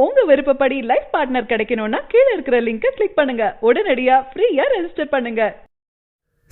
உங்க விருப்பப்படி life partner கிடைக்கணும்னா கீழ இருக்கிற லிங்கை கிளிக் பண்ணுங்க. உடனடியா ஃப்ரீயா ரெஜிஸ்டர் பண்ணுங்க.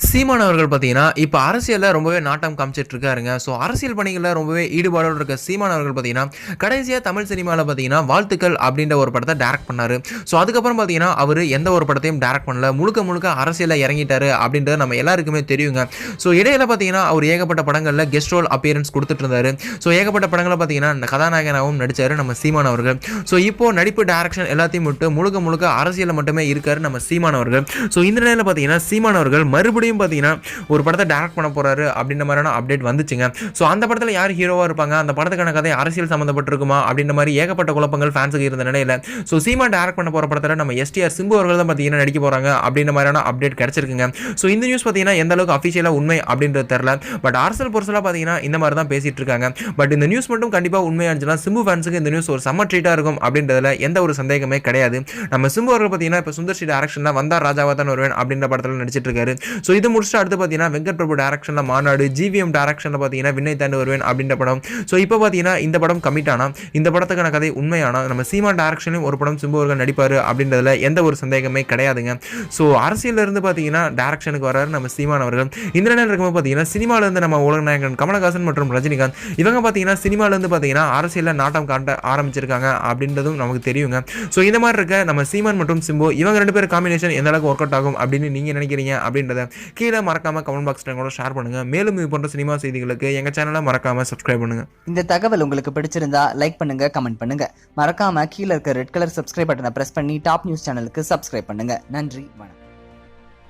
சீமான் அவர்கள் பார்த்தீங்கன்னா, இப்ப அரசியல்ல ரொம்பவே நாட்டம் காமிச்சிட்டு இருக்காருங்க. ஸோ அரசியல் பணிகள்ல ரொம்பவே ஈடுபாடோட இருக்க சீமான் அவர்கள் பார்த்தீங்கன்னா, கடைசியா தமிழ் சினிமால பார்த்தீங்கன்னா, வாழ்த்துக்கள் அப்படின்ற ஒரு படத்த டைரக்ட் பண்ணாரு. ஸோ அதுக்கப்புறம் பார்த்தீங்கன்னா, அவரு எந்த ஒரு படத்தையும் டைரக்ட் பண்ணல. முழுக்க முழுக்க அரசியல்ல இறங்கிட்டாரு அப்படின்றது நம்ம எல்லாருக்குமே தெரியுங்க. ஸோ இடையில பார்த்தீங்கன்னா, அவர் ஏகப்பட்ட படங்கள்ல கெஸ்ட் ரோல் அப்பியரன்ஸ் குடுத்துட்டு இருந்தாரு. ஸோ ஏகப்பட்ட படங்கள பார்த்தீங்கன்னா, கதாநாயகனாகவும் நடிச்சாரு நம்ம சீமான் அவர்கள். ஸோ இப்போ நடிப்பு, டைரக்ஷன் எல்லாத்தையும் விட்டு முழுக்க முழுக்க அரசியல்ல மட்டுமே இருக்காரு நம்ம சீமான் அவர்கள். ஸோ இந்த நிலையில பார்த்தீங்கன்னா, சீமான் அவர்கள் மறுபடியும் பார்த்தீங்கன்னா ஒரு படத்தை டைரக்ட் பண்ண போறாரு அப்படின்ற மாதிரியான அப்டேட் வந்துச்சுங்க. ஸோ அந்த படத்தில் யார் ஹீரோவா இருப்பாங்க, அந்த படத்துக்கான கதை அரசியல் சம்மந்தப்பட்டிருக்குமா அப்படின்ற மாதிரி ஏகப்பட்ட குழப்பங்கள் ஃபேன்ஸுக்கு இருந்த நிலையில ஸோ சீமான் டைரக்ட் பண்ண போற படத்தில் நம்ம எஸ்டிஆர் சிம்பு அவர்கள் தான் பார்த்தீங்கன்னா நடிக்க போறாங்க அப்படின்ற மாதிரியான அப்டேட் கிடைச்சிருக்குங்க. ஸோ இந்த நியூஸ் பார்த்தீங்கன்னா எந்த அளவுக்கு அஃபிஷியலாக உண்மை அப்படின்றது தெரியல. பட் அரசியல் பொருசலாக பார்த்தீங்கன்னா இந்த மாதிரி தான் பேசிட்டு இருக்காங்க. பட் இந்த நியூஸ் மட்டும் கண்டிப்பாக உண்மையா இருந்துச்சுன்னா சிம்பு ஃபேன்ஸுக்கு இந்த நியூஸ் ஒரு செம்ம ட்ரீட்டாக இருக்கும் அப்படின்றதுல எந்த ஒரு சந்தேகமே கிடையாது. நம்ம சிம்பு அவர்கள் பார்த்தீங்கன்னா இப்போ சுந்தர் சி டைரக்ஷன்ல வந்தார் ராஜாவா தான் வருவேன் அப்படின்ற படத்தில் நடிச்சிட்டு இருக்காரு. ஸோ இது முடிச்சுட்டு அடுத்து பார்த்தீங்கன்னா வெங்கட் பிரபு டைரக்ஷன்ல மாநாடு, ஜிவிஎம் டைரக்ஷன்ல பார்த்தீங்கன்னா விண்ணை தாண்டி வருவேன் அப்படின்ற படம். ஸோ இப்போ பார்த்தீங்கன்னா இந்த படம் கமிட் ஆனா இந்த படத்துக்கான கதை உண்மையானா நம்ம சீமான் டைரக்ஷன்லையும் ஒரு படம் சிம்பு அவர்கள் நடிப்பாரு அப்படின்றதுல எந்த ஒரு சந்தேகமே கிடையாதுங்க. ஸோ அரசியல்ல இருந்து பார்த்தீங்கன்னா டைரக்ஷனுக்கு வராரு நம்ம சீமான் அவர்கள். இந்த நிலையில் இருக்கும்போது பார்த்தீங்கன்னா சினிமால இருந்து நம்ம உலக நாயகன் கமலஹாசன் மற்றும் ரஜினிகாந்த் இவங்க பார்த்தீங்கன்னா சினிமால இருந்து பார்த்தீங்கன்னா அரசியல்ல நாட்டம் காட்ட ஆரம்பிச்சிருக்காங்க அப்படின்றதும் நமக்கு தெரியுங்க. ஸோ இந்த மாதிரி இருக்க நம்ம சீமான் மற்றும் சிம்பு இவங்க ரெண்டு பேர் காம்பினேஷன் எந்த அளவுக்கு ஒர்க் அவுட் ஆகும் அப்படின்னு நீங்க நினைக்கிறீங்க அப்படின்றத கீழே மறக்காம கமெண்ட் பாக்ஸ்ல கூட ஷேர் பண்ணுங்க. மேலும் இது போன்ற சினிமா செய்திகளுக்கு எங்க சேனலை மறக்காம சப்ஸ்கிரைப் பண்ணுங்க. இந்த தகவல் உங்களுக்கு பிடிச்சிருந்தா லைக் பண்ணுங்க, கமெண்ட் பண்ணுங்க. மறக்காம கீழே இருக்க ரெட் கலர் சப்ஸ்கிரைப் பட்டனை பிரஸ் பண்ணி டாப் நியூஸ் சேனலுக்கு சப்ஸ்கிரைப் பண்ணுங்க. நன்றி, வணக்கம்.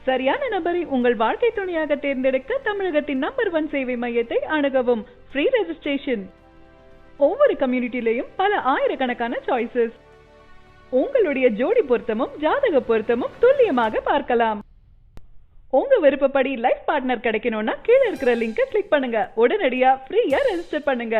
சரியான நபரை உங்கள் வாழ்க்கை துணையாக தேர்ந்தெடுக்க தமிழகத்தின் நம்பர் 1 சேவை மையத்தை அணுகவும். Free registration. ஒவ்வொரு கம்யூனிட்டிலையும் பல ஆயிரக்கணக்கான சாய்ஸஸ். உங்களுடைய ஜோடி பொருத்தமும் ஜாதக பொருத்தமும் துல்லியமாக பார்க்கலாம். உங்க விருப்பப்படி லைஃப் பார்ட்னர் கிடைக்கணும்னா கீழ இருக்கிற லிங்கை கிளிக் பண்ணுங்க. உடனடியா ஃப்ரீயா ரெஜிஸ்டர் பண்ணுங்க.